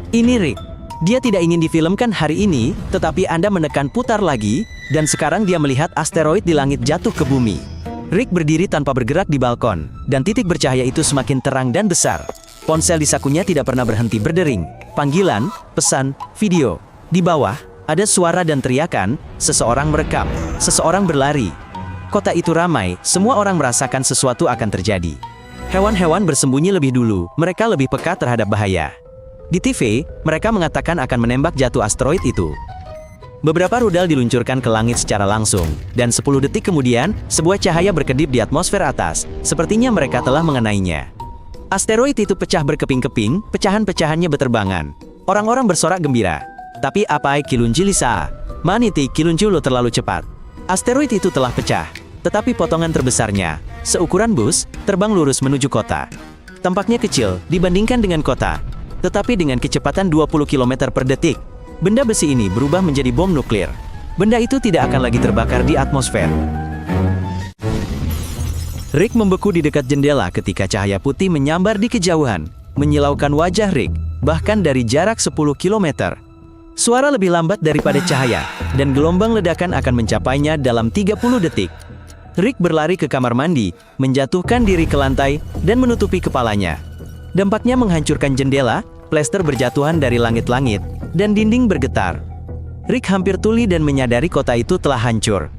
Ini Rick. Dia tidak ingin difilmkan hari ini, tetapi Anda menekan putar lagi, dan sekarang dia melihat asteroid di langit jatuh ke bumi. Rick berdiri tanpa bergerak di balkon, dan titik bercahaya itu semakin terang dan besar. Ponsel di sakunya tidak pernah berhenti berdering. Panggilan, pesan, video. Di bawah, ada suara dan teriakan, seseorang merekam, seseorang berlari. Kota itu ramai, semua orang merasakan sesuatu akan terjadi. Hewan-hewan bersembunyi lebih dulu, mereka lebih peka terhadap bahaya. Di TV, mereka mengatakan akan menembak jatuh asteroid itu. Beberapa rudal diluncurkan ke langit secara langsung, dan 10 detik kemudian, sebuah cahaya berkedip di atmosfer atas, sepertinya mereka telah mengenainya. Asteroid itu pecah berkeping-keping, pecahan-pecahannya berterbangan. Orang-orang bersorak gembira. Tapi apa kilunci Lisa? Maniti kilunci lo terlalu cepat. Asteroid itu telah pecah, tetapi potongan terbesarnya, seukuran bus, terbang lurus menuju kota. Tampaknya kecil dibandingkan dengan kota, tetapi dengan kecepatan 20 km per detik, benda besi ini berubah menjadi bom nuklir. Benda itu tidak akan lagi terbakar di atmosfer. Rick membeku di dekat jendela ketika cahaya putih menyambar di kejauhan, menyilaukan wajah Rick, bahkan dari jarak 10 km. Suara lebih lambat daripada cahaya, dan gelombang ledakan akan mencapainya dalam 30 detik. Rick berlari ke kamar mandi, menjatuhkan diri ke lantai, dan menutupi kepalanya. Dampaknya menghancurkan jendela, plester berjatuhan dari langit-langit, dan dinding bergetar. Rick hampir tuli dan menyadari kota itu telah hancur.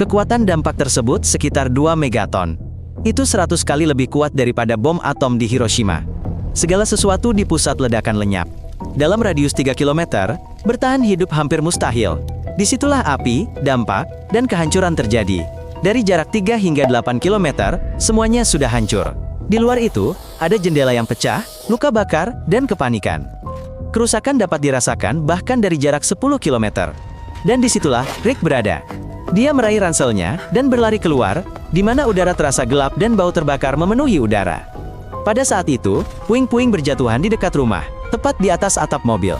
Kekuatan dampak tersebut sekitar 2 megaton. Itu 100 kali lebih kuat daripada bom atom di Hiroshima. Segala sesuatu di pusat ledakan lenyap. Dalam radius 3 km, bertahan hidup hampir mustahil. Disitulah api, dampak, dan kehancuran terjadi. Dari jarak 3 hingga 8 km, semuanya sudah hancur. Di luar itu, ada jendela yang pecah, luka bakar, dan kepanikan. Kerusakan dapat dirasakan bahkan dari jarak 10 km. Dan disitulah Rick berada. Dia meraih ranselnya dan berlari keluar, di mana udara terasa gelap dan bau terbakar memenuhi udara. Pada saat itu, puing-puing berjatuhan di dekat rumah, tepat di atas atap mobil.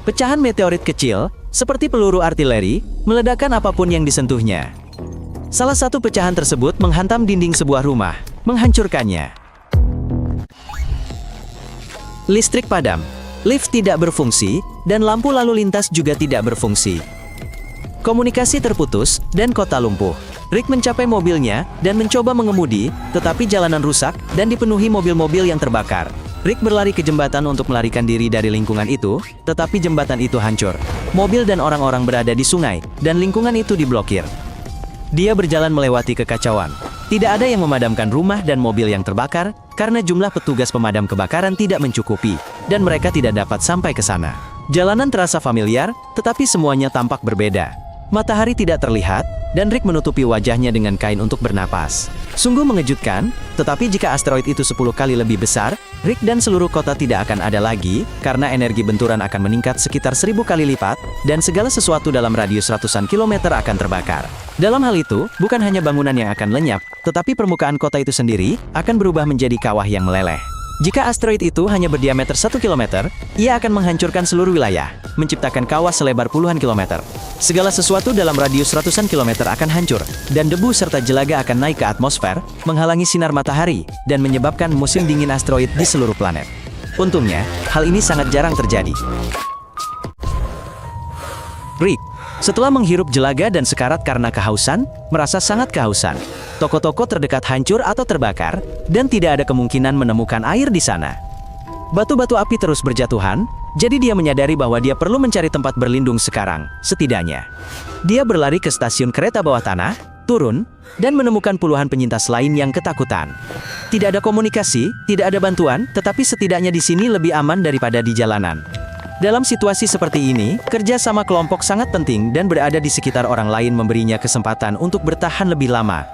Pecahan meteorit kecil, seperti peluru artileri, meledakkan apapun yang disentuhnya. Salah satu pecahan tersebut menghantam dinding sebuah rumah, menghancurkannya. Listrik padam, lift tidak berfungsi, dan lampu lalu lintas juga tidak berfungsi. Komunikasi terputus, dan kota lumpuh. Rick mencapai mobilnya, dan mencoba mengemudi, tetapi jalanan rusak, dan dipenuhi mobil-mobil yang terbakar. Rick berlari ke jembatan untuk melarikan diri dari lingkungan itu, tetapi jembatan itu hancur. Mobil dan orang-orang berada di sungai, dan lingkungan itu diblokir. Dia berjalan melewati kekacauan. Tidak ada yang memadamkan rumah dan mobil yang terbakar, karena jumlah petugas pemadam kebakaran tidak mencukupi, dan mereka tidak dapat sampai ke sana. Jalanan terasa familiar, tetapi semuanya tampak berbeda. Matahari tidak terlihat, dan Rick menutupi wajahnya dengan kain untuk bernapas. Sungguh mengejutkan, tetapi jika asteroid itu 10 kali lebih besar, Rick dan seluruh kota tidak akan ada lagi, karena energi benturan akan meningkat sekitar 1000 kali lipat, dan segala sesuatu dalam radius ratusan kilometer akan terbakar. Dalam hal itu, bukan hanya bangunan yang akan lenyap, tetapi permukaan kota itu sendiri akan berubah menjadi kawah yang meleleh. Jika asteroid itu hanya berdiameter 1 km, ia akan menghancurkan seluruh wilayah, menciptakan kawah selebar puluhan kilometer. Segala sesuatu dalam radius ratusan kilometer akan hancur, dan debu serta jelaga akan naik ke atmosfer, menghalangi sinar matahari, dan menyebabkan musim dingin asteroid di seluruh planet. Untungnya, hal ini sangat jarang terjadi. Rick, setelah menghirup jelaga dan sekarat karena kehausan, merasa sangat kehausan. Toko-toko terdekat hancur atau terbakar, dan tidak ada kemungkinan menemukan air di sana. Batu-batu api terus berjatuhan, jadi dia menyadari bahwa dia perlu mencari tempat berlindung sekarang, setidaknya. Dia berlari ke stasiun kereta bawah tanah, turun, dan menemukan puluhan penyintas lain yang ketakutan. Tidak ada komunikasi, tidak ada bantuan, tetapi setidaknya di sini lebih aman daripada di jalanan. Dalam situasi seperti ini, kerja sama kelompok sangat penting dan berada di sekitar orang lain memberinya kesempatan untuk bertahan lebih lama.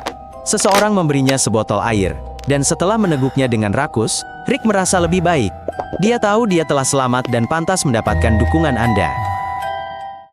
Seseorang memberinya sebotol air, dan setelah meneguknya dengan rakus, Rick merasa lebih baik. Dia tahu dia telah selamat dan pantas mendapatkan dukungan Anda.